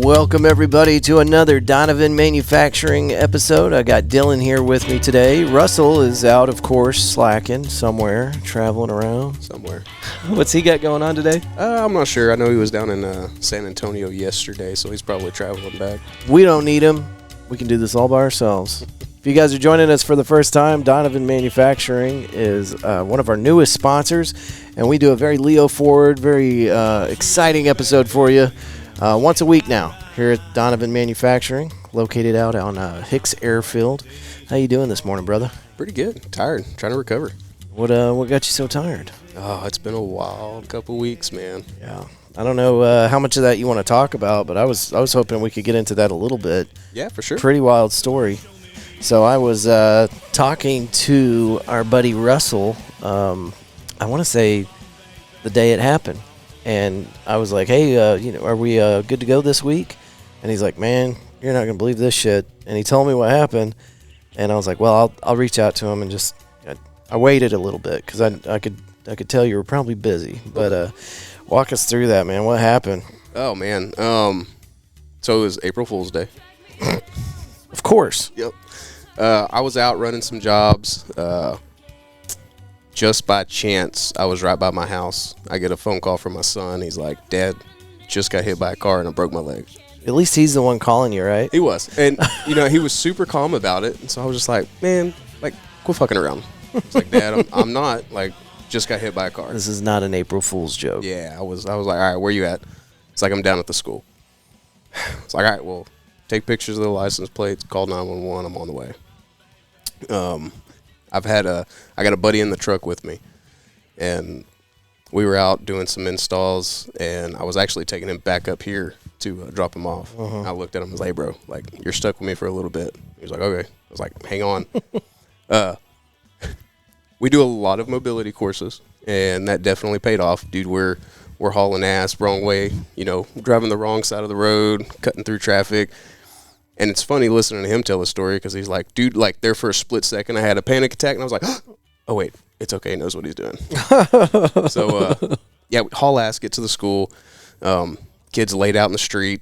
Welcome, everybody, to another Donovan Manufacturing episode. I got Dillon here with me today. Russell is out, of course, slacking somewhere, traveling around. Somewhere. What's he got going on today? I'm not sure. I know he was down in San Antonio yesterday, so he's probably traveling back. We don't need him. We can do this all by ourselves. If you guys are joining us for the first time, Donovan Manufacturing is one of our newest sponsors, and we do a very Leo-forward, very exciting episode for you. Once a week now here at Donovan Manufacturing, located out on Hicks Airfield. How you doing this morning, brother? Pretty good. Tired. Trying to recover. What got you so tired? Oh, it's been a wild couple weeks, man. Yeah. I don't know how much of that you want to talk about, but I was hoping we could get into that a little bit. Yeah, for sure. Pretty wild story. So I was talking to our buddy Russell, I want to say the day it happened. And I was like, hey, are we good to go this week? And he's like, man, you're not going to believe this shit. And he told me what happened. And I was like, well, I'll reach out to him and just I waited a little bit because I could tell you were probably busy. But walk us through that, man. What happened? Oh, man. So it was April Fool's Day. Of course. Yep. I was out running some jobs. Just by chance, I was right by my house. I get a phone call from my son. He's like, Dad, just got hit by a car and I broke my leg. At least he's the one calling you, right? He was. And, he was super calm about it. And so I was just like, man, quit fucking around. It's like, Dad, I'm not. Just got hit by a car. This is not an April Fool's joke. Yeah, I was like, all right, where you at? It's like, I'm down at the school. It's like, all right, well, take pictures of the license plates, call 911, I'm on the way. I got a buddy in the truck with me, and we were out doing some installs, and I was actually taking him back up here to drop him off. I looked at him and was like, hey, bro, you're stuck with me for a little bit. He was like, okay. I was like, hang on. We do a lot of mobility courses, and that definitely paid off. Dude, we're hauling ass wrong way, driving the wrong side of the road, cutting through traffic. And it's funny listening to him tell the story because he's like, dude, there for a split second, I had a panic attack. And I was like, oh, wait, it's okay. He knows what he's doing. So, we haul ass, get to the school. Kids laid out in the street.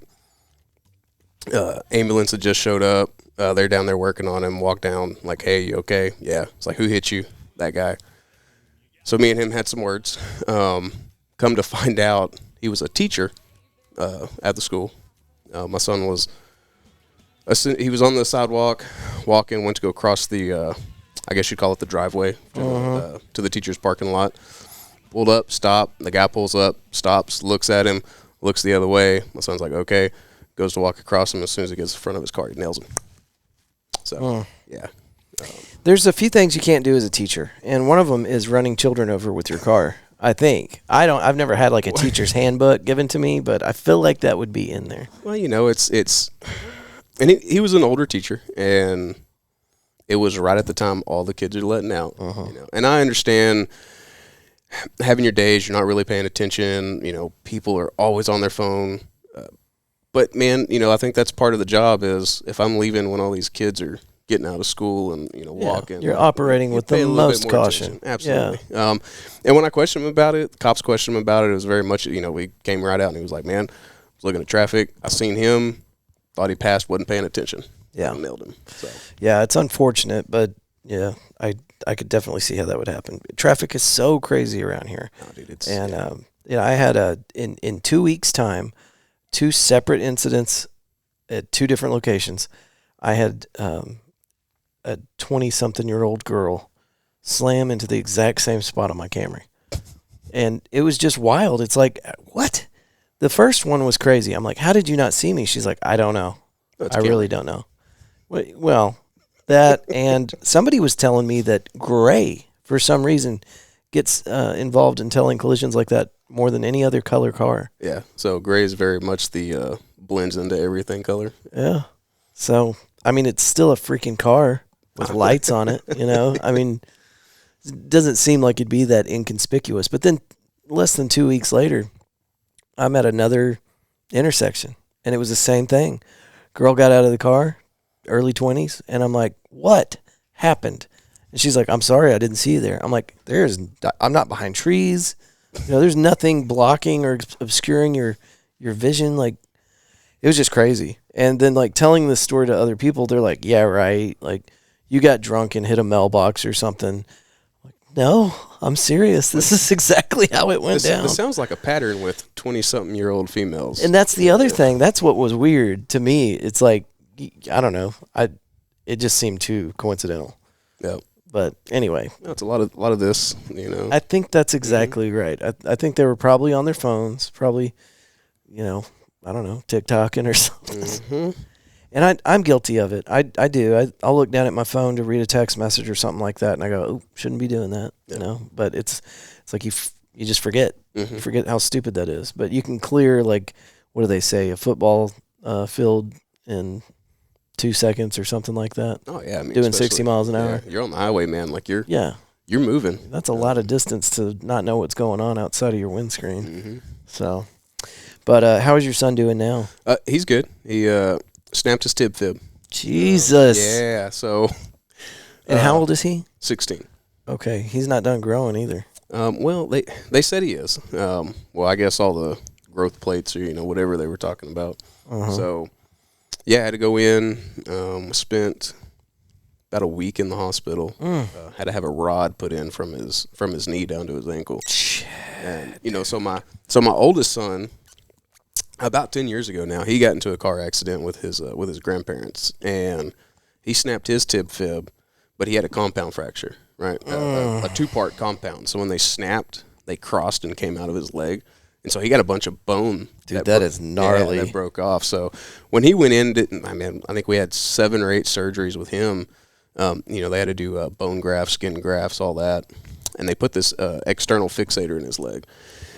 Ambulance had just showed up. They're down there working on him. Walk down, like, hey, you okay? Yeah. It's like, who hit you? That guy. So me and him had some words. Come to find out, he was a teacher at the school. My son was... He was on the sidewalk, walking, went to go cross the, I guess you'd call it the driveway, to the teacher's parking lot. Pulled up, stopped. The guy pulls up, stops, looks at him, looks the other way. My son's like, okay. Goes to walk across him. As soon as he gets in front of his car, he nails him. So, yeah. There's a few things you can't do as a teacher, and one of them is running children over with your car. I think. I've never had a teacher's handbook given to me, but I feel like that would be in there. Well, it's... And he was an older teacher, and it was right at the time all the kids are letting out. And I understand having your days, you're not really paying attention. People are always on their phone. But, man, I think that's part of the job is if I'm leaving when all these kids are getting out of school and, walking. You're operating with the most caution. Absolutely. Yeah. And when I questioned him about it, the cops questioned him about it, it was very much, we came right out, and he was like, man, I was looking at traffic. I seen him. Thought he passed, wasn't paying attention. Yeah. I nailed him. So. Yeah, it's unfortunate, but, yeah, I could definitely see how that would happen. Traffic is so crazy around here. Oh, dude, I had, in 2 weeks' time, 2 separate incidents at 2 different locations. I had a 20-something-year-old girl slam into the exact same spot on my Camry. And it was just wild. It's like, what? The first one was crazy. I'm like, how did you not see me? She's like, I don't know. I really don't know. Well, that and somebody was telling me that gray, for some reason, gets involved in telling collisions like that more than any other color car. Yeah, so gray is very much the blends into everything color. Yeah. So, it's still a freaking car with lights on it, it doesn't seem like it'd be that inconspicuous. But then less than 2 weeks later, I'm at another intersection, and it was the same thing. Girl got out of the car, early 20s, and I'm like, what happened? And she's like, I'm sorry, I didn't see you there. I'm like, I'm not behind trees. There's nothing blocking or obscuring your vision. It was just crazy. And then like telling this story to other people, they're like, "Yeah, right. Like you got drunk and hit a mailbox or something." No, I'm serious. This is exactly how it went down. This sounds like a pattern with 20-something-year-old females. And that's the other thing. That's what was weird to me. It's like, I don't know. It just seemed too coincidental. Yeah. But anyway, It's a lot of this, you know. I think that's exactly right. I think they were probably on their phones, probably, I don't know, TikToking or something. Mm-hmm. And I'm guilty of it. I do. I'll look down at my phone to read a text message or something like that, and I go, "Oh, shouldn't be doing that," But it's like you just forget. Mm-hmm. You forget how stupid that is. But you can clear, like, what do they say, a football field in 2 seconds or something like that. Oh yeah, I mean, doing 60 miles an hour. Yeah, you're on the highway, man. Like you're moving. That's a lot of distance to not know what's going on outside of your windscreen. Mm-hmm. So, but how is your son doing now? He's good. He snapped his tib fib. Jesus. Yeah. So. And how old is he? 16. Okay, he's not done growing either. Well, they said he is. Well, I guess all the growth plates or whatever they were talking about. Uh-huh. So, yeah, I had to go in. Spent about a week in the hospital. Had to have a rod put in from his knee down to his ankle. And so my oldest son, about 10 years ago now, he got into a car accident with his grandparents, and he snapped his tib fib, but he had a compound fracture, right? A 2-part compound. So when they snapped, they crossed and came out of his leg. And so he got a bunch of bone. Dude, that is gnarly. That broke off. So when he went in, I think we had 7 or 8 surgeries with him. They had to do bone grafts, skin grafts, all that. And they put this external fixator in his leg.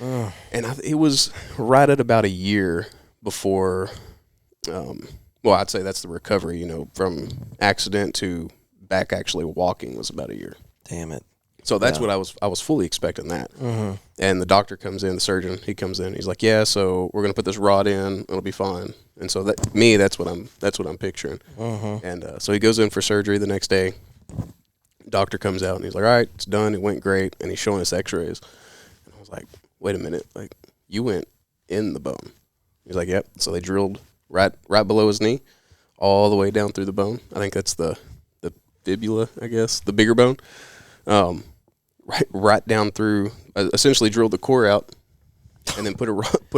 And it was right at about a year before, I'd say that's the recovery, from accident to back actually walking was about a year. Damn it. So that's what I was fully expecting that. Mm-hmm. And the doctor comes in, the surgeon, he comes in, he's like, "Yeah, so we're going to put this rod in, it'll be fine." And so that's what I'm picturing. Mm-hmm. And so he goes in for surgery the next day. Doctor comes out and he's like, "All right, it's done. It went great." And he's showing us x-rays. And I was like, "Wait a minute, like you went in the bone." He's like, "Yep." So they drilled right below his knee, all the way down through the bone. I think that's the fibula, I guess, the bigger bone. Right down through. Essentially drilled the core out, and then put a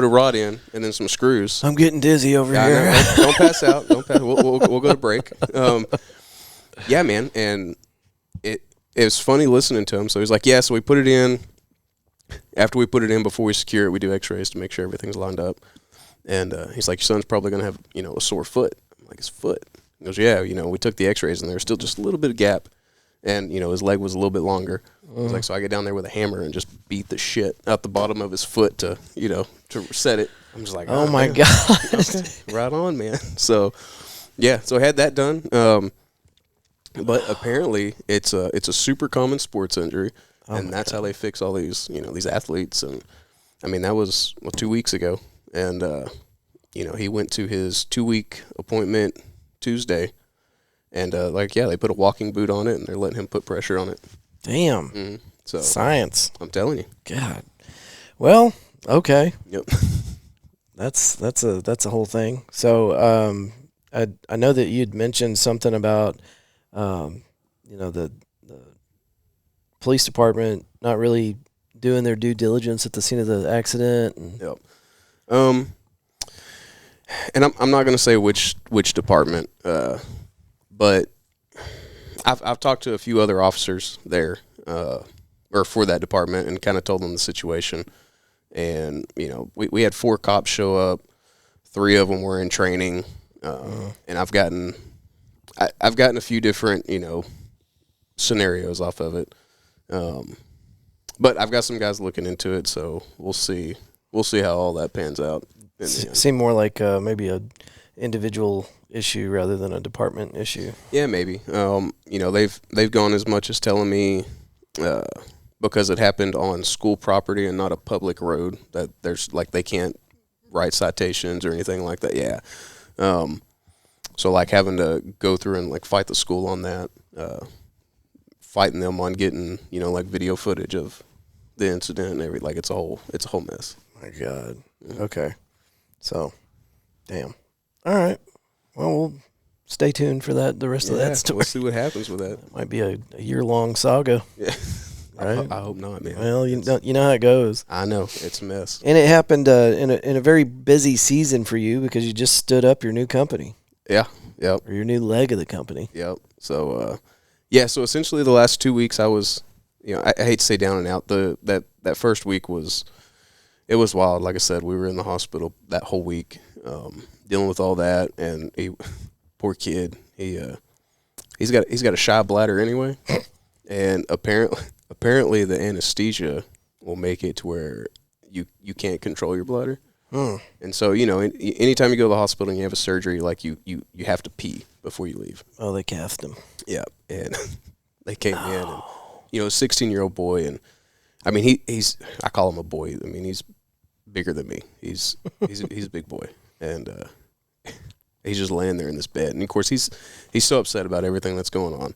rod in, and then some screws. I'm getting dizzy over here. Don't pass out. Don't pass. We'll go to break. Yeah, man, and it was funny listening to him. So he's like, "Yeah, so we put it in. After we put it in, before we secure it, we do x-rays to make sure everything's lined up." And he's like, "Your son's probably going to have, a sore foot." I'm like, "His foot?" He goes, "Yeah, we took the x-rays, and there's still just a little bit of gap. And, his leg was a little bit longer." He's like, "So I get down there with a hammer and just beat the shit out the bottom of his foot to reset it." I'm just like, "Oh my God." Okay, right on, man." So, yeah, so I had that done. But apparently it's a super common sports injury, and that's how they fix all these, these athletes. And I mean, that was 2 weeks ago, and he went to his 2-week appointment Tuesday, and they put a walking boot on it, and they're letting him put pressure on it. Damn. Mm-hmm. So science. I'm telling you. God. Well, okay. Yep. That's a whole thing. So I know that you'd mentioned something about the police department not really doing their due diligence at the scene of the accident. And yep. And I'm not going to say which department, but I've talked to a few other officers there, or for that department, and kind of told them the situation. And we had 4 cops show up. 3 of them were in training, and I've gotten a few different scenarios off of it. But I've got some guys looking into it, so we'll see how all that pans out. Seem more like maybe a individual issue rather than a department issue. Yeah, maybe. They've gone as much as telling me because it happened on school property and not a public road that there's they can't write citations or anything like that. Yeah. So having to go through and fight the school on that, fighting them on getting video footage of the incident and everything. It's a whole mess. My God. Okay. So, damn. All right. Well, we'll stay tuned for that. The rest of that story. We'll see what happens with that. Might be a year-long saga. Yeah. Right? I hope not, man. Well, you know how it goes. I know. It's a mess. And it happened in a very busy season for you because you just stood up your new company. Yeah. Yep. Or your new leg of the company. Yep. So, so essentially the last 2 weeks I was, I hate to say down and out. That first week it was wild. Like I said, we were in the hospital that whole week, dealing with all that, and poor kid, he's got a shy bladder anyway, and apparently the anesthesia will make it to where you can't control your bladder. And so, anytime you go to the hospital and you have a surgery, like you have to pee before you leave. Oh, they cast him. Yeah, and they came in, and a 16-year-old boy, and I mean he's I call him a boy. I mean he's bigger than me. He's a big boy, and he's just laying there in this bed, and of course he's so upset about everything that's going on,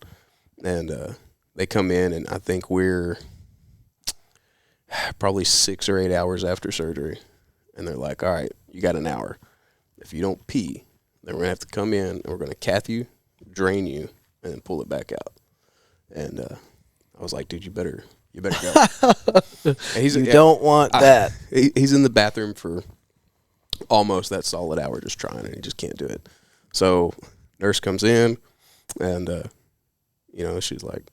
and they come in, and I think we're probably 6 or 8 hours after surgery. And they're like, all right, you got an hour. If you don't pee, then we're going to have to come in and we're going to cath you, drain you, and then pull it back out. And I was like, dude, you better go. You don't want that. He's in the bathroom for almost that solid hour just trying, and he just can't do it. So nurse comes in, and, she's like,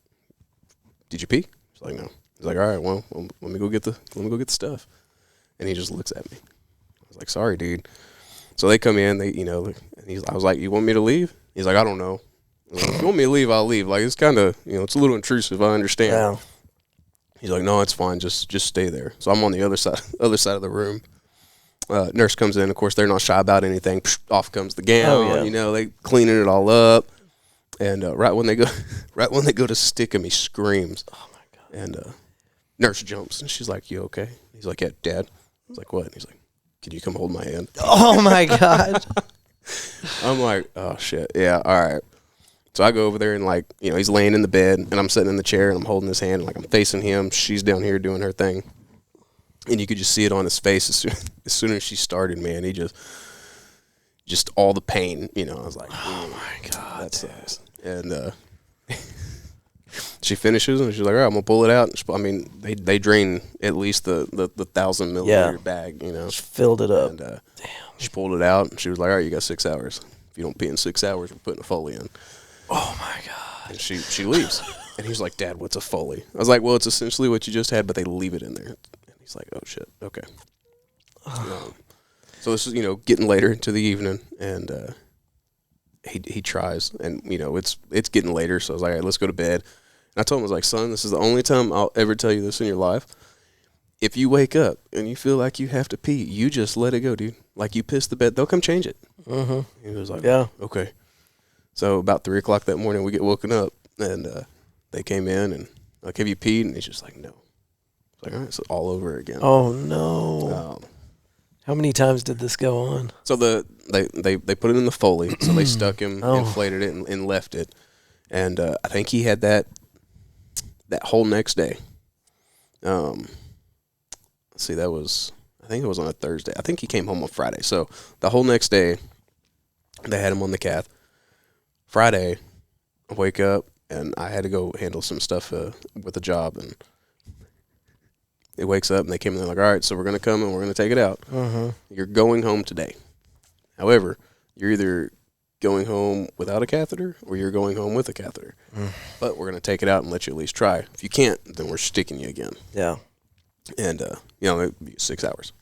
did you pee? She's like, no. He's like, all right, well, let me go get the stuff. And he just looks at me. I was like, sorry, dude. So they come in, and I was like, you want me to leave? He's like, I don't know. I was like, if you want me to leave, I'll leave. Like, it's kind of, it's a little intrusive, I understand. Yeah. He's like, no, it's fine. Just stay there. So I'm on the other side of the room. Nurse comes in. Of course, they're not shy about anything. Off comes the gown. Oh, yeah. They cleaning it all up. And right when they go to stick him, he screams. Oh, my God. And nurse jumps, and she's like, you okay? He's like, yeah, Dad. I was like, what? And he's like, can you come hold my hand? Oh, my God. I'm like, oh, shit. Yeah, all right. So I go over there, and, he's laying in the bed, and I'm sitting in the chair, and I'm holding his hand, and, I'm facing him. She's down here doing her thing. And you could just see it on his face as soon as she started, man. He just all the pain, I was like, oh, my God. That sucks. And she finishes, and she's like, all right, I'm going to pull it out. They drain at least the 1,000 milliliter bag, Just filled it up. And damn. She pulled it out, and she was like, all right, you got 6 hours. If you don't pee in 6 hours, we're putting a Foley in. Oh, my God. And she leaves. And he's like, Dad, what's a Foley? I was like, well, it's essentially what you just had, but they leave it in there. And he's like, oh, shit, okay. So this is, getting later into the evening, and he tries, and, it's getting later, so I was like, all right, let's go to bed. And I told him, I was like, son, this is the only time I'll ever tell you this in your life. If you wake up and you feel like you have to pee, you just let it go, dude. Like, you piss the bed, they'll come change it. Mm-hmm. He was like, yeah, okay. So about 3 o'clock that morning, we get woken up, and they came in, and like, have you peed? And he's just like, no. It's like, all right, so all over again. Oh, no. How many times did this go on? So they put it in the Foley, so they stuck him, inflated it, and left it. And I think he had that whole next day. Let's see, I think it was on a Thursday. I think he came home on Friday. So the whole next day, they had him on the cath. Friday, I wake up, and I had to go handle some stuff with a job, and he wakes up, and they came in, they're like, all right, so we're going to come, and we're going to take it out. You're going home today. However, you're either going home without a catheter or you're going home with a catheter. But we're going to take it out and let you at least try. If you can't, then we're sticking you again. Yeah. And, it'd be 6 hours.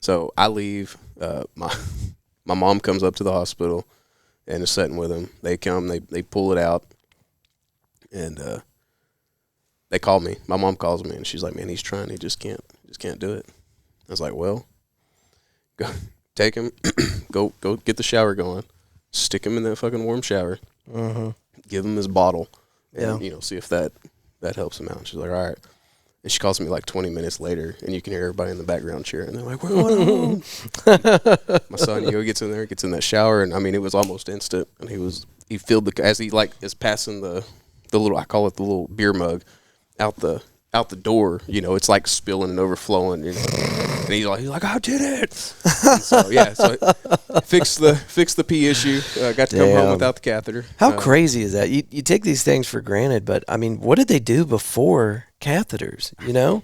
So I leave. My mom comes up to the hospital and is sitting with him. They come, they pull it out, and they call me. My mom calls me, and she's like, man, he's trying. He just can't do it. I was like, well, go take him, go get the shower going, stick him in that fucking warm shower, give him his bottle, and, see if that helps him out. And she's like, all right. And she calls me like 20 minutes later, and you can hear everybody in the background cheering. And they're like, we're going home. My son, gets in there, gets in that shower, and, it was almost instant. And he filled as he, is passing the little, I call it the little beer mug, out the door, it's like spilling and overflowing. And he's like, I did it. And so yeah, so fix the pee issue. Got to come home without the catheter. How crazy is that? You take these things for granted, but I mean, what did they do before catheters? You know,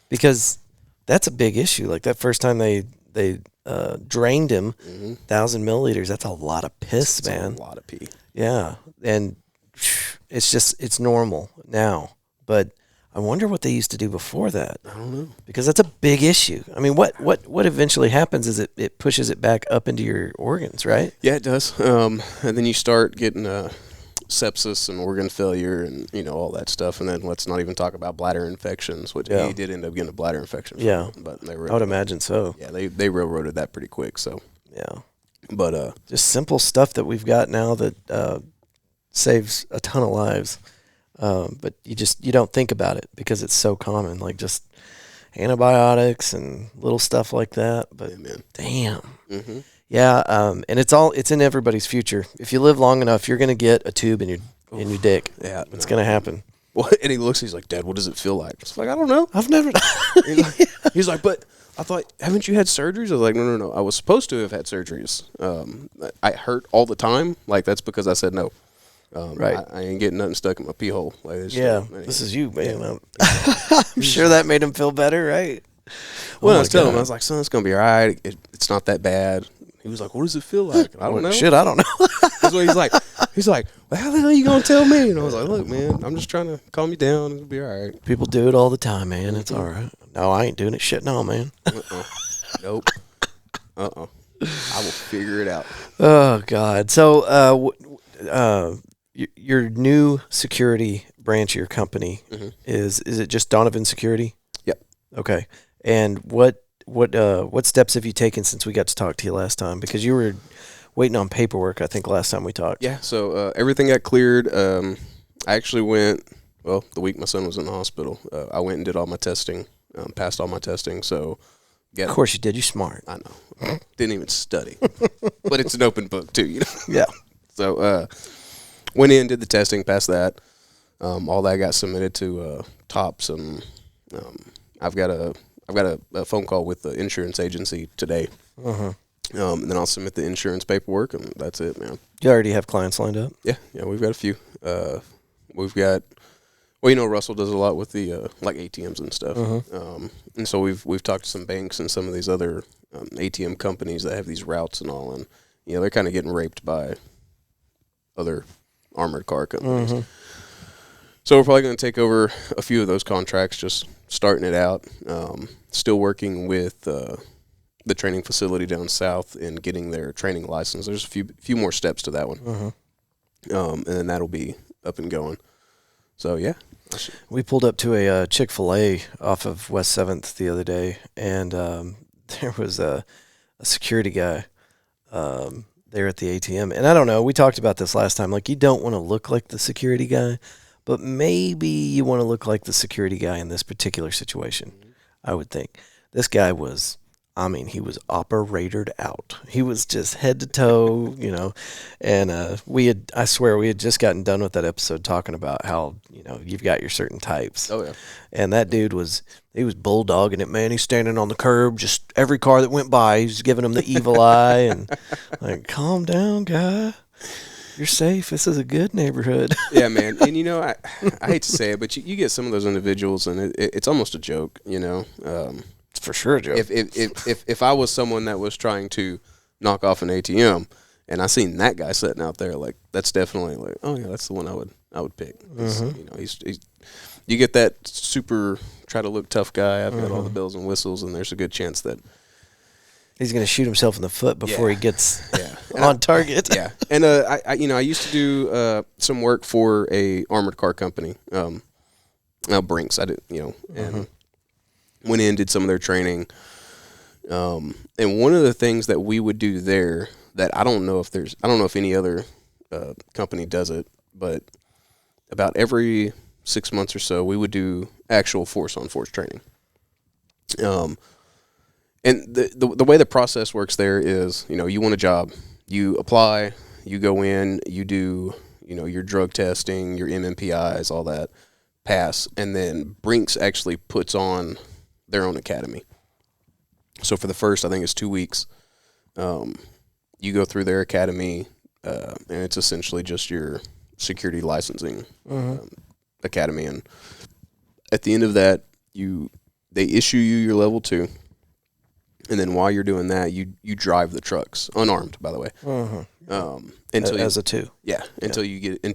because that's a big issue. Like that first time they drained him, 1,000 milliliters. That's a lot of piss, It's man. a lot of pee. Yeah, and it's normal now, but I wonder what they used to do before that. I don't know, because that's a big issue. I mean, what eventually happens is it pushes it back up into your organs, right? Yeah, it does. And then you start getting sepsis and organ failure and all that stuff. And then let's not even talk about bladder infections, which he did end up getting a bladder infection. But I would imagine so. Yeah, they railroaded that pretty quick. So yeah, but just simple stuff that we've got now that saves a ton of lives. But you don't think about it because it's so common, like just antibiotics and little stuff like that. But damn. Mm-hmm. Yeah, and it's in everybody's future. If you live long enough, you're gonna get a tube in your dick. Yeah, it's gonna happen. Well, and he's like, Dad, what does it feel like? It's like, I don't know. I've never. He's like, but I thought, haven't you had surgeries? I was like, no. I was supposed to have had surgeries. I hurt all the time. Like that's because I said no. Right. I ain't getting nothing stuck in my pee hole. Like, this is you, man. I'm sure that made him feel better, right? Well, I was telling him, I was like, son, it's gonna be all right. It's not that bad. He was like, what does it feel like? I don't know. Shit, I don't know. That's what he's like. He's like, well, how the hell are you going to tell me? And I was like, look, man, I'm just trying to calm you down. It'll be all right. People do it all the time, man. It's all right. No, I ain't doing it. Shit, no, man. Nope. I will figure it out. Oh, God. So your new security branch of your company, is it just Donovan Security? Yep. Okay. And what steps have you taken since we got to talk to you last time? Because you were waiting on paperwork, I think, last time we talked. Yeah, so everything got cleared. I actually went, the week my son was in the hospital, I went and did all my testing, passed all my testing. So, of course you did. You're smart. I know. Didn't even study. But it's an open book, too, Yeah. So, went in, did the testing, passed that. All that got submitted to TOPS, and I've got a phone call with the insurance agency today. And then I'll submit the insurance paperwork, and that's it, man. You already have clients lined up? Yeah, we've got a few. We've got, Russell does a lot with the like ATMs and stuff, and so we've talked to some banks and some of these other ATM companies that have these routes and all, and they're kind of getting raped by other armored car companies. So we're probably going to take over a few of those contracts, just starting it out. Still working with the training facility down south and getting their training license. There's a few more steps to that one, and then that'll be up and going. So yeah, we pulled up to a Chick-fil-A off of West 7th the other day, and there was a security guy there at the ATM. And I don't know, we talked about this last time. Like, you don't want to look like the security guy, but maybe you want to look like the security guy in this particular situation, I would think. This guy was, he was operated out. He was just head to toe, and I swear we had just gotten done with that episode talking about how, you've got your certain types. Oh, yeah. And that dude was bulldogging it, man. He's standing on the curb, just every car that went by, he's giving them the evil eye, and like, calm down, guy. You're safe. This is a good neighborhood. Yeah, man. And, I hate to say it, but you get some of those individuals, and it's almost a joke, It's for sure a joke. If I was someone that was trying to knock off an ATM, and I seen that guy sitting out there, like, that's definitely like, oh yeah, that's the one I would pick. He's you get that super try to look tough guy. I've got all the bells and whistles, and there's a good chance that he's going to shoot himself in the foot before he gets on target. Yeah, and I used to do some work for a armored car company, Brinks. I did, and went in, did some of their training. And one of the things that we would do there that I don't know if any other company does it, but about every 6 months or so, we would do actual force-on-force training. And the way the process works there is, you want a job, you apply, you go in, you do, your drug testing, your MMPIs, all that, pass, and then Brinks actually puts on their own academy. So for the first, I think it's 2 weeks, you go through their academy, and it's essentially just your security licensing academy. And at the end of that, they issue you your level 2. And then while you're doing that, you drive the trucks unarmed, by the way. Until as a 2. Yeah, until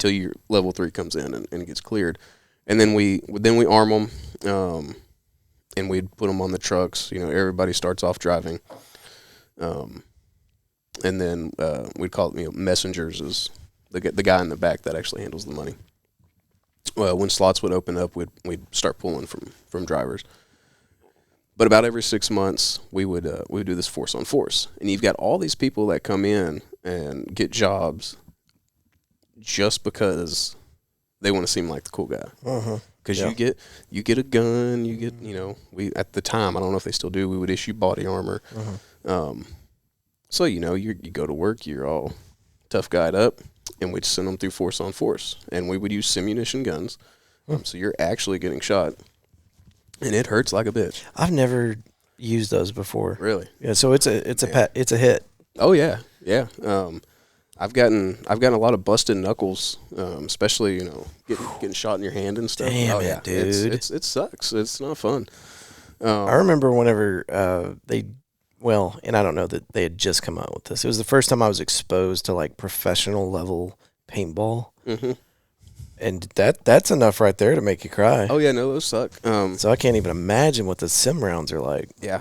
your level 3 comes in and gets cleared, and then we arm them, and we'd put them on the trucks. Everybody starts off driving, and then we'd call it messengers is the guy in the back that actually handles the money. When slots would open up, we'd start pulling from drivers. But about every 6 months, we would do this force on force, and you've got all these people that come in and get jobs just because they want to seem like the cool guy. Because you get a gun, we at the time, I don't know if they still do, we would issue body armor. So you go to work, you're all tough guyed up, and we'd send them through force on force, and we would use simunition guns. So you're actually getting shot. And it hurts like a bitch. I've never used those before. Really? Yeah. So it's a hit. Oh yeah, yeah. I've gotten a lot of busted knuckles, especially getting shot in your hand and stuff. Damn it, dude! It sucks. It's not fun. I remember whenever and I don't know that they had just come out with this. It was the first time I was exposed to like professional level paintball. And that's enough right there to make you cry. Oh yeah, no, those suck. So I can't even imagine what the sim rounds are like. Yeah,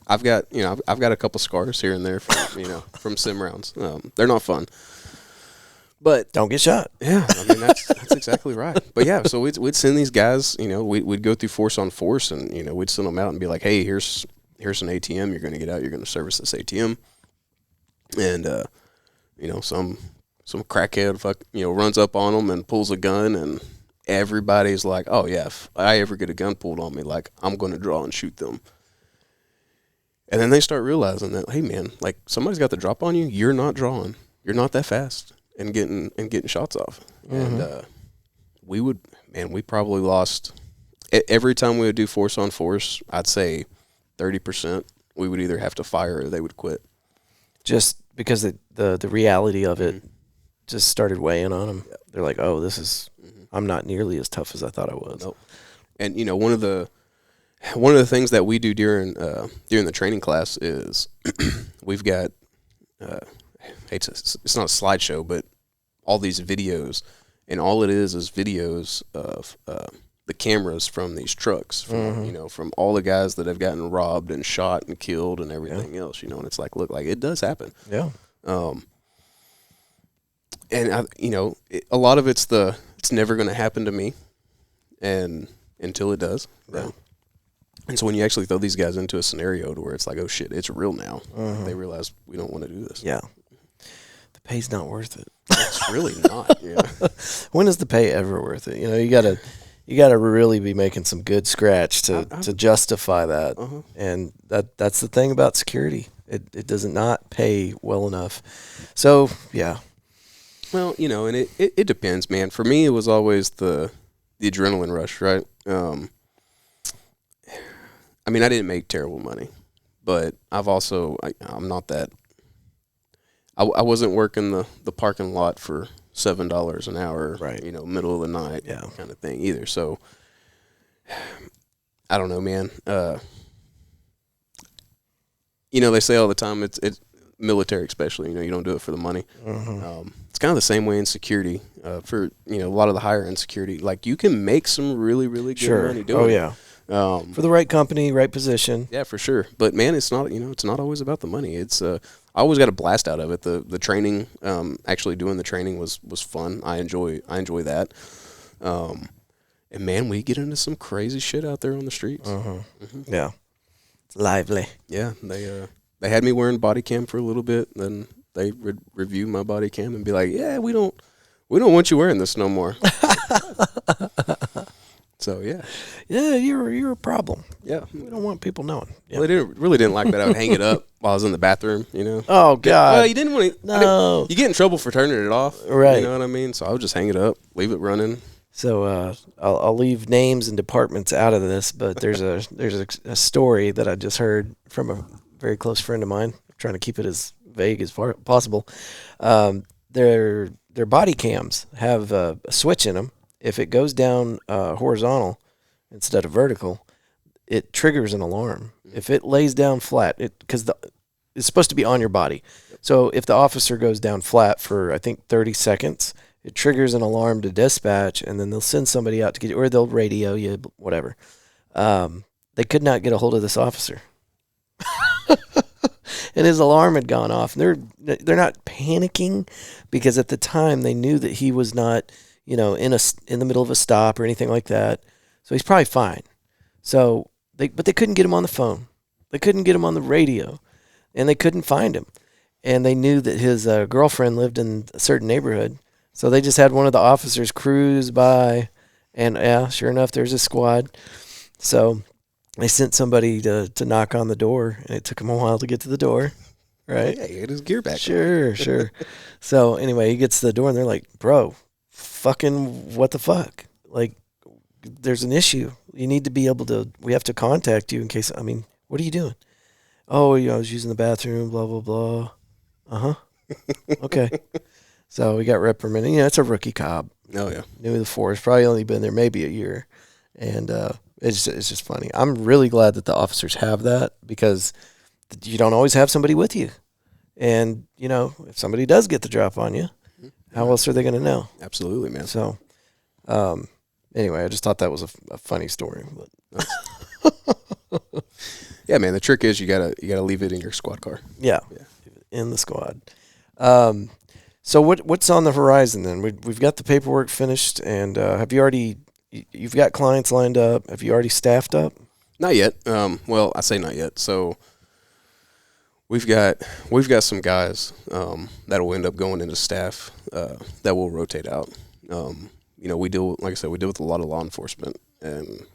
I've got a couple scars here and there from sim rounds. They're not fun, but don't get shot. Yeah, I mean that's exactly right. But yeah, so we'd send these guys. We'd go through force on force, and we'd send them out and be like, hey, here's an ATM. You're going to get out. You're going to service this ATM, and some crackhead runs up on them and pulls a gun, and everybody's like, oh yeah, if I ever get a gun pulled on me, like I'm going to draw and shoot them. And then they start realizing that, hey man, like somebody's got the drop on you, you're not drawing, you're not that fast and getting shots off. And we probably lost every time we would do force on force, I'd say 30% we would either have to fire or they would quit. Just because the reality of it just started weighing on them. They're like, oh, this is, I'm not nearly as tough as I thought I was. Nope. And one of the things that we do during the training class is we've got it's not a slideshow, but all these videos, and all it is videos of the cameras from these trucks, from all the guys that have gotten robbed and shot and killed and everything else, and it's like, look, like it does happen. Yeah. And a lot of it's never going to happen to me, and until it does, right? And so when you actually throw these guys into a scenario to where it's like, oh shit, it's real now, they realize we don't want to do this. Yeah, the pay's not worth it. It's really not. Yeah. When is the pay ever worth it? You gotta really be making some good scratch to justify that, and that's the thing about security. It does not pay well enough. So yeah. Well, and it depends, man. For me, it was always the adrenaline rush, right? I mean, I didn't make terrible money, but I'm not that. I wasn't working the parking lot for $7 an hour, right? Middle of the night, kind of thing either. So I don't know, man. They say all the time it's military, especially. You don't do it for the money. It's kind of the same way in security. For a lot of the higher end security, like you can make some really really good money doing it. For the right company, right position. Yeah, for sure. But man, it's not it's not always about the money. It's I always got a blast out of it. The training, actually doing the training was fun. I enjoy that. And man, we get into some crazy shit out there on the streets. Yeah, it's lively. Yeah, they had me wearing body cam for a little bit, then they would review my body cam and be like, yeah, we don't want you wearing this no more. So yeah, you're a problem. Yeah, we don't want people knowing. Yeah. Well, they really didn't like that. I would hang it up while I was in the bathroom. Oh God. Well, you didn't want to. No, you get in trouble for turning it off. Right. You know what I mean? So I would just hang it up, leave it running. So I'll leave names and departments out of this, but there's a story that I just heard from a very close friend of mine. I'm trying to keep it as vague as possible. Their body cams have a switch in them. If it goes down horizontal instead of vertical, it triggers an alarm. If it lays down flat, because it's supposed to be on your body. So if the officer goes down flat for I think 30 seconds, it triggers an alarm to dispatch, and then they'll send somebody out to get you, or they'll radio you, whatever. They could not get a hold of this officer, and his alarm had gone off. And they're not panicking because at the time they knew that he was not, in the middle of a stop or anything like that. So he's probably fine. So but they couldn't get him on the phone. They couldn't get him on the radio, and they couldn't find him. And they knew that his girlfriend lived in a certain neighborhood. So they just had one of the officers cruise by, and yeah, sure enough, there's a squad. So they sent somebody to knock on the door, and it took him a while to get to the door, right? Yeah, he had his gear back. Sure. So anyway, he gets to the door, and they're like, bro, fucking what the fuck? Like, there's an issue. You need to be able to, we have to contact you in case, what are you doing? Oh, I was using the bathroom, blah, blah, blah. Uh-huh. Okay. So we got reprimanded. It's a rookie cop. Oh, yeah. New to the force. Probably only been there maybe a year. And it's just funny. I'm really glad that the officers have that because you don't always have somebody with you. And, if somebody does get the drop on you, how else are they going to know? Absolutely, man. So, anyway, I just thought that was a funny story. Yeah, man. The trick is you gotta leave it in your squad car. Yeah. In the squad. So what's on the horizon then? We've got the paperwork finished, and you've got clients lined up? Have you already staffed up? Not yet. Well, I say not yet. So we've got some guys that will end up going into staff that will rotate out. We deal, like I said, with a lot of law enforcement, and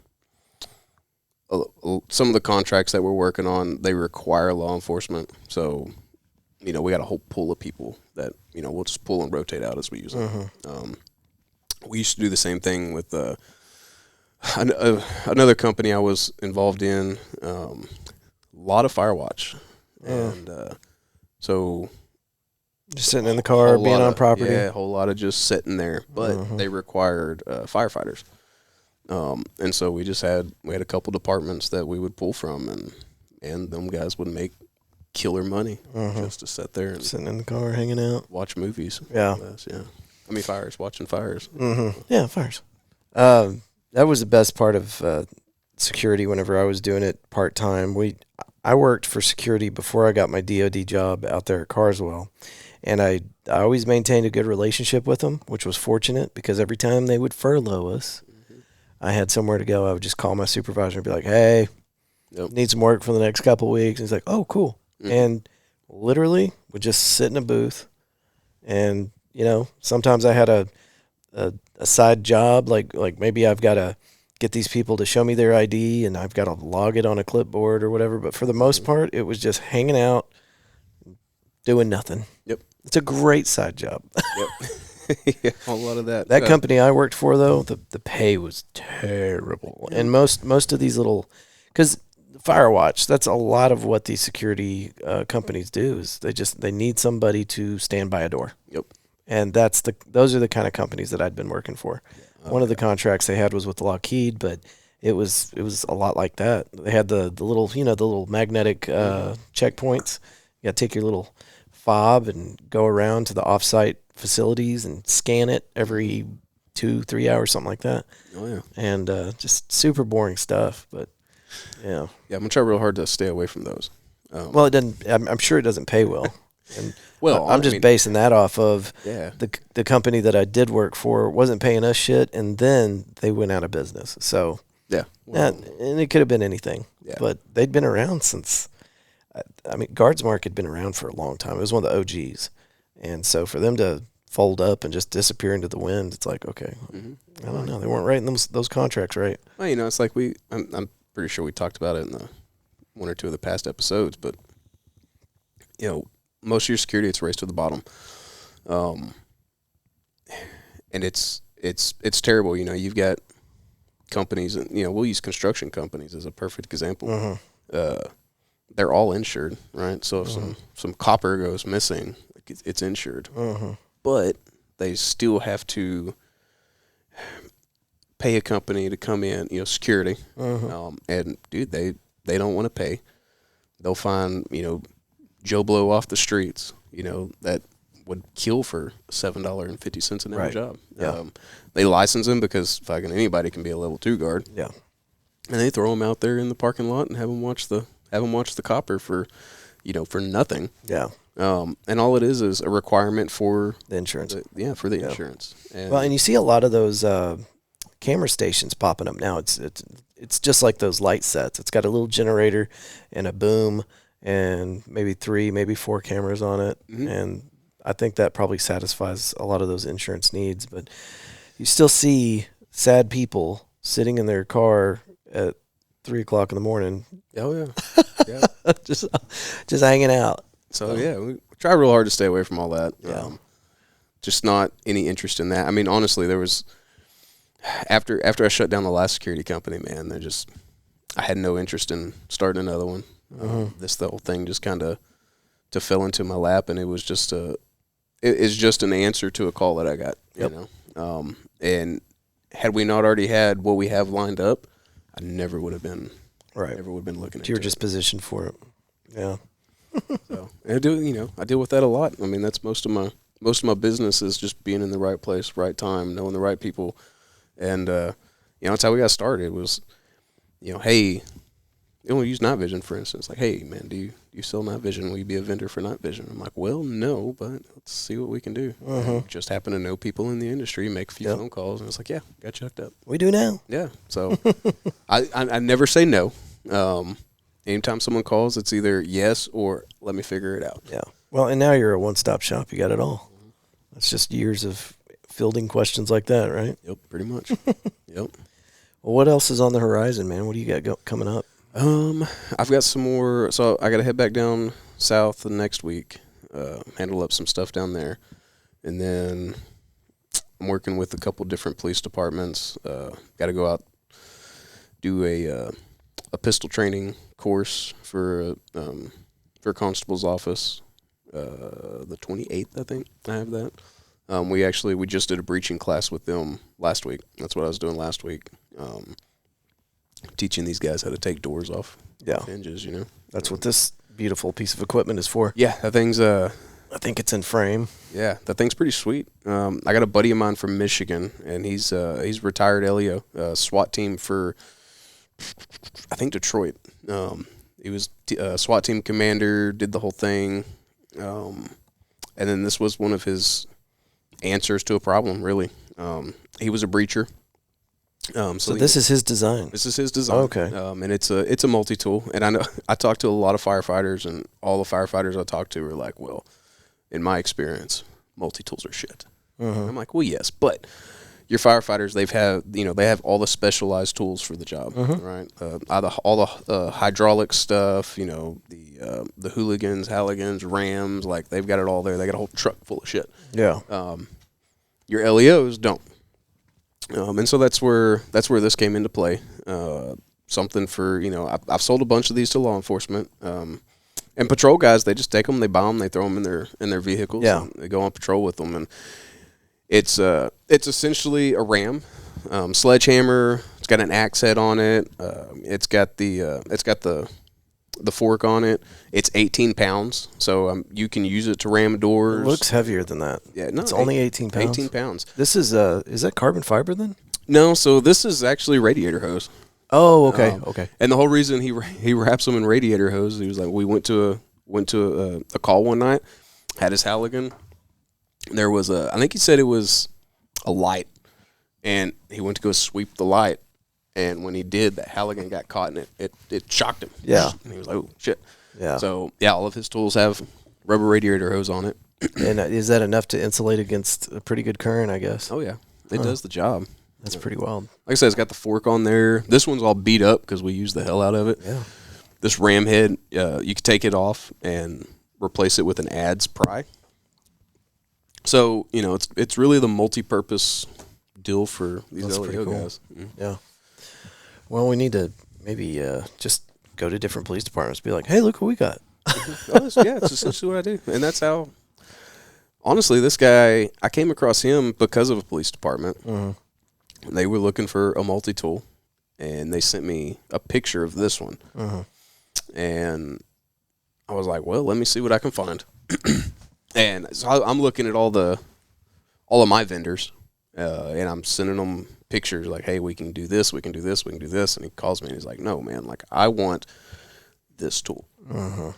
some of the contracts that we're working on, they require law enforcement. So, we got a whole pool of people that, we'll just pull and rotate out as we use them. We used to do the same thing with another company I was involved in, a lot of fire watch. And so... Just sitting in the car, being on property. Yeah, a whole lot of just sitting there. But they required firefighters. And so we had a couple departments that we would pull from, and them guys would make killer money just to sit there and sitting in the car, hanging out, watch movies. Yeah. Watching fires. Yeah, fires. That was the best part of security whenever I was doing it part-time. I worked for security before I got my DOD job out there at Carswell, and I always maintained a good relationship with them, which was fortunate because every time they would furlough us, I had somewhere to go. I would just call my supervisor and be like, hey, need some work for the next couple of weeks. And he's like, oh, cool. And literally would just sit in a booth. And, sometimes I had a side job, like maybe I've got to get these people to show me their ID and I've got to log it on a clipboard or whatever. But for the most part, it was just hanging out, doing nothing. Yep. It's a great side job. Yep. Yeah, a lot of that. That company I worked for, though, the pay was terrible. And most of these little, because Firewatch, that's a lot of what these security companies do is they need somebody to stand by a door. Yep. And those are the kind of companies that I'd been working for. One of the contracts they had was with Lockheed, but it was a lot like that. They had the little the little magnetic checkpoints. You got to take your little fob and go around to the offsite facilities and scan it every 2-3 hours, something like that. Oh yeah. And just super boring stuff, but yeah. Yeah, I'm gonna try real hard to stay away from those. Well, it doesn't. I'm sure it doesn't pay well. And I'm just mean, basing that off of yeah. the company that I did work for wasn't paying us shit, and then they went out of business. So yeah, and it could have been anything. Yeah. But they'd been around since. Guardsmark had been around for a long time. It was one of the OGs, and so for them to fold up and just disappear into the wind, it's like, okay, I don't know. They weren't writing those contracts right. Well, it's like I'm pretty sure we talked about it in the one or two of the past episodes, but most of your security, it's race to the bottom, and it's it's terrible. You know, you've got companies, and you know, we'll use construction companies as a perfect example. They're all insured, right? So if some copper goes missing, it's insured, but they still have to pay a company to come in, you know, security, and dude, they don't want to pay. They'll find, you know, Joe Blow off the streets, you know, that would kill for $7.50 an hour job. Yeah. They license them because fucking anybody can be a level 2 guard. Yeah. And they throw them out there in the parking lot and have them watch the copper for, you know, for nothing. Yeah. And all it is a requirement for the insurance. For the insurance. And Well, and you see a lot of those camera stations popping up now. It's just like those light sets. It's got a little generator and a boom and maybe 3, maybe 4 cameras on it. And I think that probably satisfies a lot of those insurance needs. But you still see sad people sitting in their car at 3 o'clock in the morning. Oh yeah, just hanging out. So yeah, we try real hard to stay away from all that. Yeah. Just not any interest in that. I mean, honestly, there was after I shut down the last security company, man, I had no interest in starting another one. The whole thing just kind of fell into my lap, and it was just it's just an answer to a call that I got. Yep. You know, and had we not already had what we have lined up, I never would have been Never would have been looking. You were just positioned for it. Yeah. So and I deal with that a lot. I mean, that's most of my business is just being in the right place, right time, knowing the right people, and that's how we got started. It was, hey, we'll use night vision for instance. Like, hey, man, do you sell night vision? Will you be a vendor for night vision? I'm like, well, no, but let's see what we can do. Just happen to know people in the industry, make a few phone calls, and it's like, yeah, got chucked up. We do now. Yeah, so I never say no. Anytime someone calls, it's either yes or let me figure it out. Yeah. Well, and now you're a one-stop shop. You got it all. That's just years of fielding questions like that, right? Yep, pretty much. Yep. Well, what else is on the horizon, man? What do you got coming up? I've got some more. So I got to head back down south the next week, handle up some stuff down there, and then I'm working with a couple different police departments. Got to go out, do a pistol training course for constable's office. The 28th, I think I have that. We just did a breaching class with them last week. That's what I was doing last week. Teaching these guys how to take doors off hinges, That's what this beautiful piece of equipment is for. Yeah, that thing's I think it's in frame. Yeah, that thing's pretty sweet. I got a buddy of mine from Michigan, and he's retired LEO, SWAT team for, I think, Detroit. He was SWAT team commander, did the whole thing, and then this was one of his answers to a problem, really. He was a breacher. So this is his design. This is his design. Okay. And it's a multi-tool. And I know I talked to a lot of firefighters, and all the firefighters I talked to were like, well, in my experience, multi-tools are shit. I'm like, well, yes, but your firefighters, they have all the specialized tools for the job, right? All the hydraulic stuff, the hooligans, Halligans, Rams, like they've got it all there. They got a whole truck full of shit. Yeah. Your LEOs don't. And so that's where this came into play. Something for, I've sold a bunch of these to law enforcement. And patrol guys, they just take them, they buy them, they throw them in their vehicles, and they go on patrol with them. And it's essentially a ram, sledgehammer. It's got an axe head on it. It's got the fork on it. It's 18 pounds, so you can use it to ram doors. It looks heavier than that. Yeah, no, it's only 18 pounds. 18 pounds. This is that carbon fiber then? No, so this is actually radiator hose. Oh, okay, okay. And the whole reason he wraps them in radiator hose, he was like, we went to a call one night, had his Halligan. There was I think he said it was a light, and he went to go sweep the light. And when he did, that Halligan got caught, and it shocked him. Yeah. And he was like, oh, shit. Yeah. So, yeah, all of his tools have rubber radiator hose on it. And is that enough to insulate against a pretty good current, I guess? Oh, yeah. It does the job. That's pretty wild. Like I said, it's got the fork on there. This one's all beat up because we used the hell out of it. Yeah. This ram head, you can take it off and replace it with an adze pry. So, it's really the multi-purpose deal for these That's LEO pretty cool. guys. Yeah. Well, we need to maybe just go to different police departments. Be like, hey, look what we got. It's essentially what I do, and that's how. Honestly, this guy, I came across him because of a police department. Mm-hmm. They were looking for a multi-tool, and they sent me a picture of this one. Mm-hmm. And I was like, well, let me see what I can find. And so I'm looking at all of my vendors, and I'm sending them pictures like, hey, we can do this, we can do this, we can do this. And he calls me, and he's like, no, man, like, I want this tool. Mm-hmm.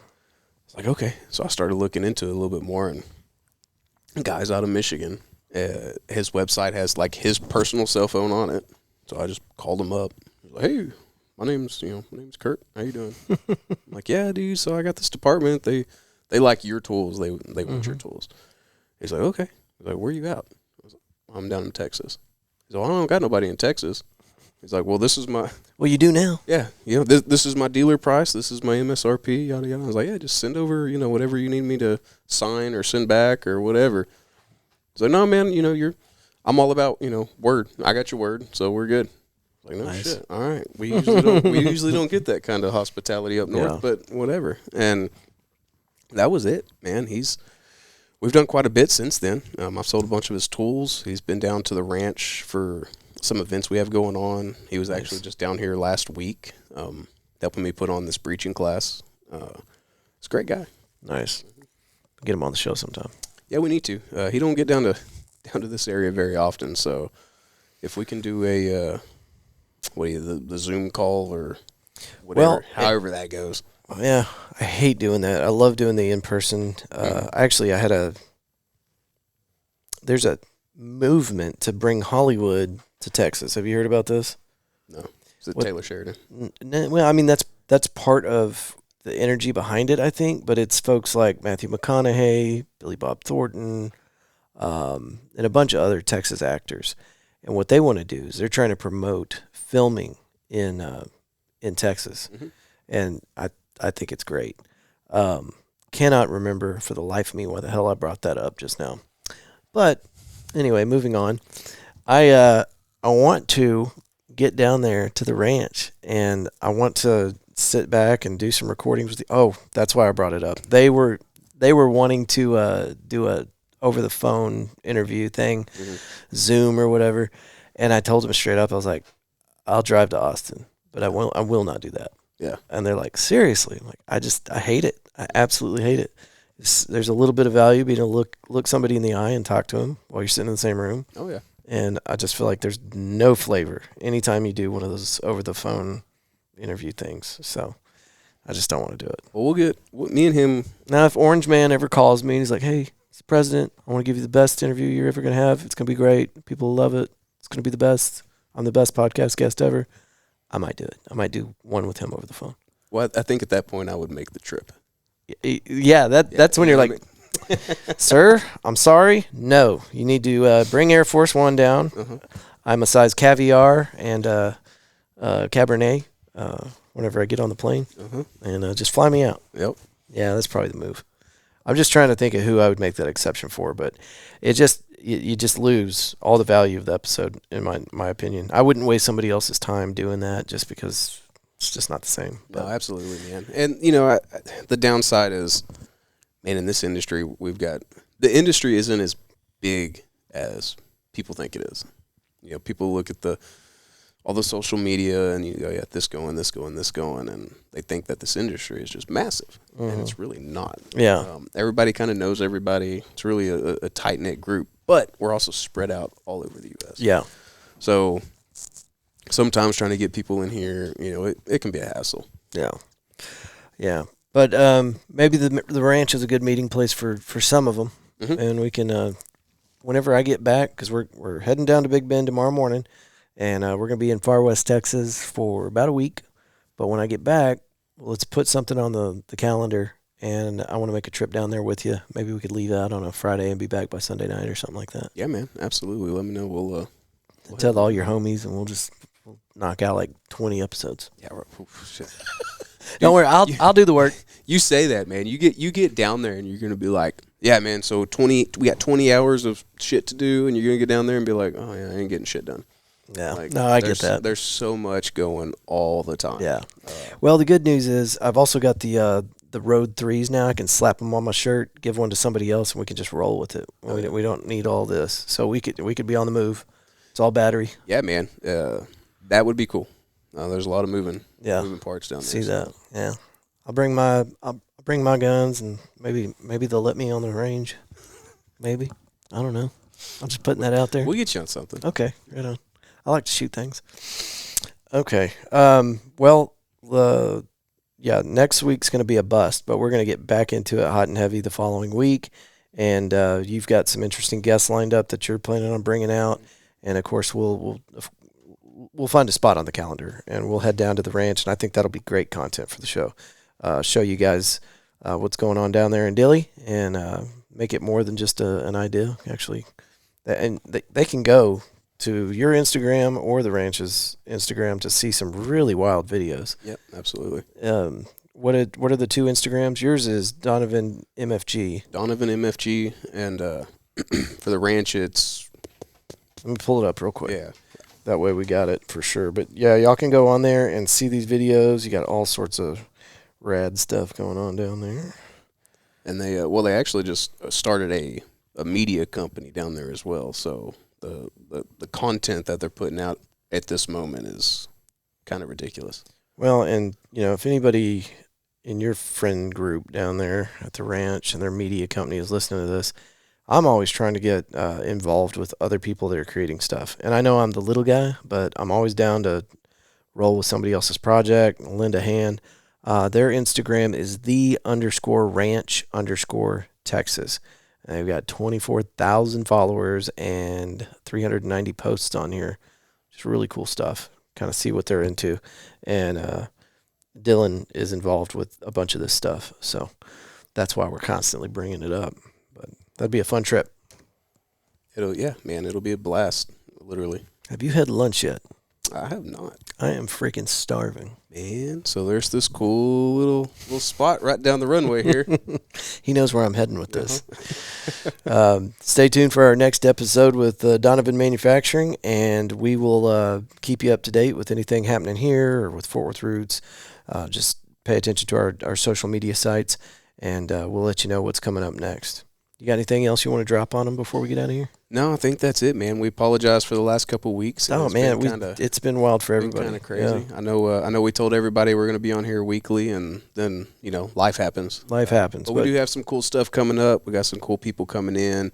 It's like, okay. So I started looking into it a little bit more, and guys out of Michigan, his website has like his personal cell phone on it. So I just called him up. He's like, hey, my name's Kurt. How you doing? I'm like, yeah, dude. So I got this department. They like your tools. They want your tools. He's like, okay. He's like, where you at? I was like, I'm down in Texas. He's like, well, I don't got nobody in Texas. He's like, well, this is my. Well, you do now. Yeah, this is my dealer price. This is my MSRP. Yada yada. I was like, yeah, just send over, whatever you need me to sign or send back or whatever. He's like, no, man, I'm all about, word. I got your word, so we're good. Like, no Nice. shit. All right, we usually don't get that kind of hospitality up north, but whatever. And that was it, man. We've done quite a bit since then. I've sold a bunch of his tools. He's been down to the ranch for some events we have going on. He was actually just down here last week, helping me put on this breaching class. He's a great guy. Nice. Get him on the show sometime. Yeah, we need to. He don't get down to this area very often, so if we can do a the Zoom call or whatever, however that goes. Yeah, I hate doing that. I love doing the in-person. Actually, there's a movement to bring Hollywood to Texas. Have you heard about this? No. Is it Taylor Sheridan? Well, I mean, that's part of the energy behind it, I think, but it's folks like Matthew McConaughey, Billy Bob Thornton, and a bunch of other Texas actors. And what they want to do is they're trying to promote filming in Texas. Mm-hmm. And I think it's great. Cannot remember for the life of me why the hell I brought that up just now. But anyway, moving on. I want to get down there to the ranch, and I want to sit back and do some recordings with that's why I brought it up. They were wanting to do a over the phone interview thing, Zoom or whatever, and I told them straight up, I was like, I'll drive to Austin, but I will not do that. Yeah. And they're like, seriously? I'm like, I hate it. I absolutely hate it. There's a little bit of value being able to look somebody in the eye and talk to them while you're sitting in the same room. Oh yeah. And I just feel like there's no flavor anytime you do one of those over the phone interview things. So I just don't want to do it. Well, we'll get me and him. Now, if Orange Man ever calls me and he's like, hey, Mr. President, I want to give you the best interview you're ever going to have. It's going to be great. People will love it. It's going to be the best. I'm the best podcast guest ever. I might do it. I might do one with him over the phone. Well, I think at that point I would make the trip. Yeah, that's when you're like, sir, I'm sorry. No, you need to bring Air Force One down. Uh-huh. I'm a size caviar and Cabernet whenever I get on the plane. Uh-huh. And just fly me out. Yep. Yeah, that's probably the move. I'm just trying to think of who I would make that exception for, but it just you just lose all the value of the episode, in my opinion. I wouldn't waste somebody else's time doing that just because it's just not the same. But. No, absolutely, man. And, the downside is, man, in this industry, the industry isn't as big as people think it is. People look at all the social media and this going, and they think that this industry is just massive, and it's really not. Yeah. Everybody kind of knows everybody. It's really a tight-knit group, but we're also spread out all over the U.S. Yeah. So sometimes trying to get people in here, it can be a hassle. Yeah. Yeah. But maybe the ranch is a good meeting place for some of them, and we can, whenever I get back, because we're heading down to Big Bend tomorrow morning, and we're going to be in Far West Texas for about a week. But when I get back, let's put something on the calendar, and I want to make a trip down there with you. Maybe we could leave out on a Friday and be back by Sunday night or something like that. Yeah, man, absolutely. Let me know. We'll tell all your homies, and we'll knock out like 20 episodes. Yeah, shit. Don't worry, I'll do the work. You say that, man. You get down there, and you're gonna be like, Yeah, man. So we got 20 hours of shit to do, and you're gonna get down there and be like, oh yeah, I ain't getting shit done. Yeah, Like, no, I get that. There's so much going all the time. Yeah. Well, the good news is I've also got the Road 3s now. I can slap them on my shirt, give one to somebody else, and we can just roll with it. We don't need all this. So we could be on the move. It's all battery. Yeah, man. That would be cool. There's a lot of moving parts down there. See that? Yeah. I'll bring my guns, and maybe they'll let me on the range. Maybe. I don't know. I'm just putting that out there. We'll get you on something. Okay. Right on. I like to shoot things. Okay. Well, next week's going to be a bust, but we're going to get back into it hot and heavy the following week. And you've got some interesting guests lined up that you're planning on bringing out. And of course, we'll find a spot on the calendar, and we'll head down to the ranch. And I think that'll be great content for the show. Show you guys what's going on down there in Dillon, and make it more than just an idea. Actually, and they can go to your Instagram or the ranch's Instagram to see some really wild videos. Yep, absolutely. What are the two Instagrams? Yours is Donovan MFG. Donovan MFG, and for the ranch, it's... Let me pull it up real quick. Yeah. That way we got it for sure. But yeah, y'all can go on there and see these videos. You got all sorts of rad stuff going on down there. And they actually just started a media company down there as well. So the content that they're putting out at this moment is kind of ridiculous. Well, and if anybody in your friend group down there at the ranch and their media company is listening to this, I'm always trying to get involved with other people that are creating stuff. And I know I'm the little guy, but I'm always down to roll with somebody else's project, lend a hand. Their Instagram is _ranch_Texas. And they've got 24,000 followers and 390 posts on here. Just really cool stuff. Kind of see what they're into. And Dillon is involved with a bunch of this stuff. So that's why we're constantly bringing it up. But that'd be a fun trip. It'll be a blast, literally. Have you had lunch yet? I have not. I am freaking starving. Man, so there's this cool little spot right down the runway here. He knows where I'm heading with this. Stay tuned for our next episode with Donovan Manufacturing, and we will keep you up to date with anything happening here or with Fort Worth Roots. Just pay attention to our social media sites, and we'll let you know what's coming up next. You got anything else you want to drop on them before we get out of here? No, I think that's it, man. We apologize for the last couple of weeks. It's been wild for everybody. Kind of crazy. Yeah. I know. We told everybody we're going to be on here weekly, and then life happens. Life happens. But we do have some cool stuff coming up. We got some cool people coming in.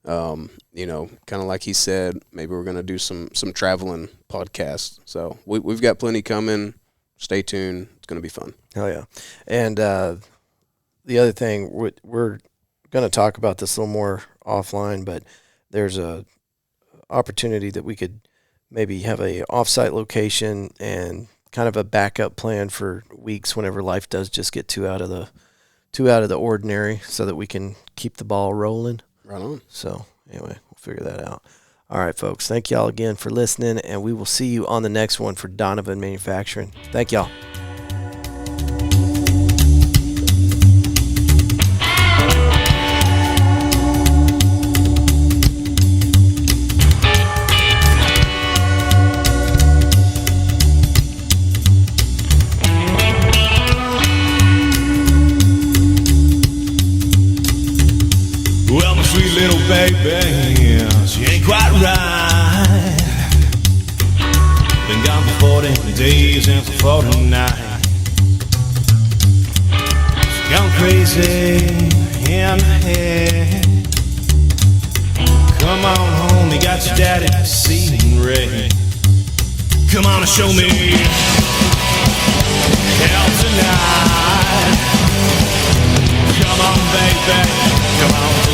Kind of like he said, maybe we're going to do some traveling podcasts. So we've got plenty coming. Stay tuned. It's going to be fun. Oh yeah. And the other thing, we're going to talk about this a little more offline, but there's a opportunity that we could maybe have a offsite location and kind of a backup plan for weeks whenever life does just get too out of the ordinary, so that we can keep the ball rolling. Right on. So anyway, we'll figure that out. All right, folks. Thank y'all again for listening, and we will see you on the next one for Donovan Manufacturing. Thank y'all. Baby, she ain't quite right. Been gone for 40 days and for 40 nights. She's gone crazy in the head. Come on home, you got your daddy seeing red. Come on and show me hell tonight. Come on, baby, come on.